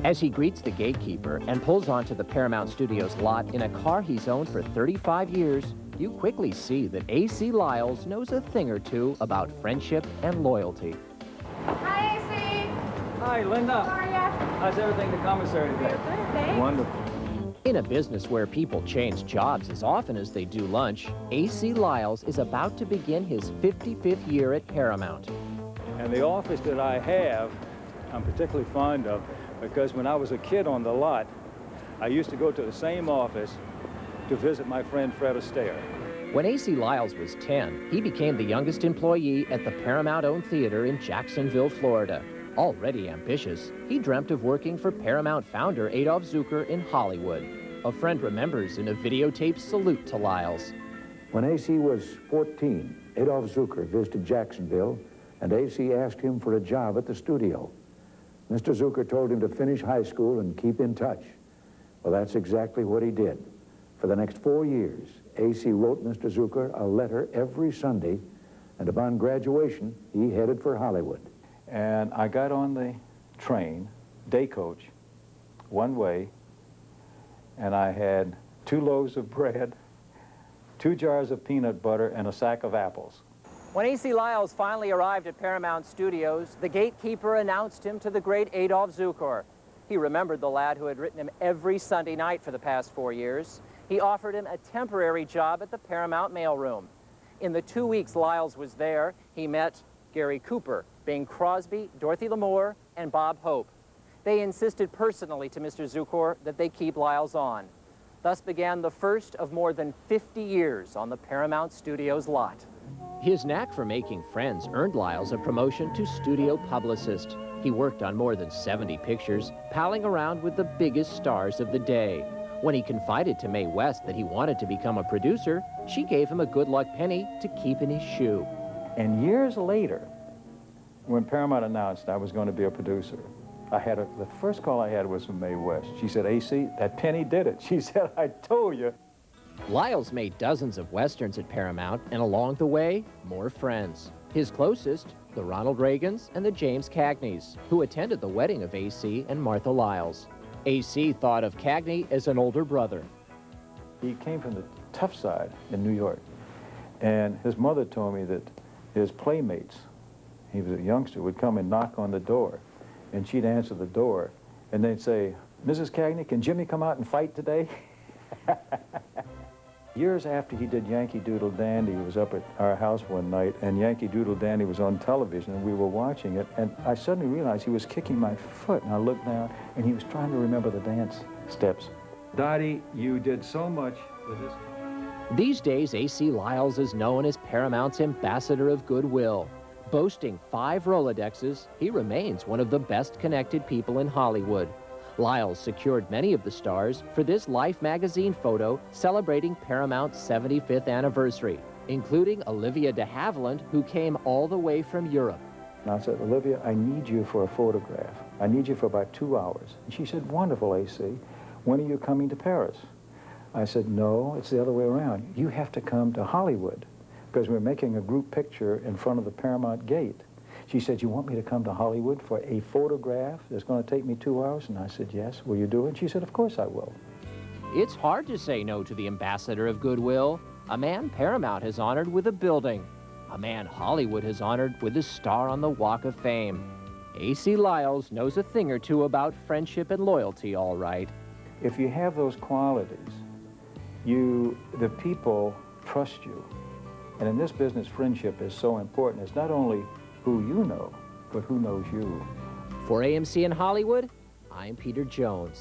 As he greets the gatekeeper and pulls onto the Paramount Studios lot in a car he's owned for 35 years, you quickly see that A.C. Lyles knows a thing or two about friendship and loyalty. Hi, A.C. Hi, Linda. How are ya? How's everything at the commissary today? Good, thanks. Wonderful. In a business where people change jobs as often as they do lunch, A.C. Lyles is about to begin his 55th year at Paramount. And the office that I have, I'm particularly fond of, because when I was a kid on the lot, I used to go to the same office to visit my friend Fred Astaire. When A.C. Lyles was 10, he became the youngest employee at the Paramount-owned theater in Jacksonville, Florida. Already ambitious, he dreamt of working for Paramount founder Adolph Zukor in Hollywood. A friend remembers in a videotaped salute to Lyles. When A.C. was 14, Adolph Zukor visited Jacksonville, and A.C. asked him for a job at the studio. Mr. Zukor told him to finish high school and keep in touch. Well, that's exactly what he did. For the next 4 years, A.C. wrote Mr. Zukor a letter every Sunday, and upon graduation, he headed for Hollywood. And I got on the train, day coach, one way, and I had 2 loaves of bread, 2 jars of peanut butter, and a sack of apples. When A.C. Lyles finally arrived at Paramount Studios, the gatekeeper announced him to the great Adolph Zukor. He remembered the lad who had written him every Sunday night for the past 4 years. He offered him a temporary job at the Paramount mailroom. In the 2 weeks Lyles was there, he met Gary Cooper, Bing Crosby, Dorothy Lamour, and Bob Hope. They insisted personally to Mr. Zukor that they keep Lyles on. Thus began the first of more than 50 years on the Paramount Studios lot. His knack for making friends earned Lyles a promotion to studio publicist. He worked on more than 70 pictures, palling around with the biggest stars of the day. When he confided to Mae West that he wanted to become a producer, she gave him a good luck penny to keep in his shoe. And years later, when Paramount announced I was going to be a producer, the first call I had was from Mae West. She said, A.C., that penny did it. She said, I told you. Lyles made dozens of westerns at Paramount, and along the way, more friends. His closest, the Ronald Reagans and the James Cagneys, who attended the wedding of A.C. and Martha Lyles. A.C. thought of Cagney as an older brother. He came from the tough side in New York, and his mother told me that his playmates, he was a youngster, would come and knock on the door, and she'd answer the door, and they'd say, Mrs. Cagney, can Jimmy come out and fight today? Years after he did Yankee Doodle Dandy, he was up at our house one night, and Yankee Doodle Dandy was on television, and we were watching it, and I suddenly realized he was kicking my foot, and I looked down, and he was trying to remember the dance steps. Dottie, you did so much with this. These days, A.C. Lyles is known as Paramount's ambassador of goodwill. Boasting 5 Rolodexes, he remains one of the best-connected people in Hollywood. Lyles secured many of the stars for this Life magazine photo celebrating Paramount's 75th anniversary, including Olivia de Havilland, who came all the way from Europe. And I said, Olivia, I need you for a photograph. I need you for about 2 hours. And she said, wonderful, A.C. When are you coming to Paris? I said, no, it's the other way around. You have to come to Hollywood, because we're making a group picture in front of the Paramount gate. She said, you want me to come to Hollywood for a photograph that's going to take me 2 hours? And I said, yes. Will you do it? She said, of course I will. It's hard to say no to the ambassador of goodwill, a man Paramount has honored with a building, a man Hollywood has honored with a star on the Walk of Fame. A.C. Lyles knows a thing or two about friendship and loyalty, all right. If you have those qualities, the people trust you. And in this business, friendship is so important. It's not only who you know, but who knows you. For AMC in Hollywood, I'm Peter Jones.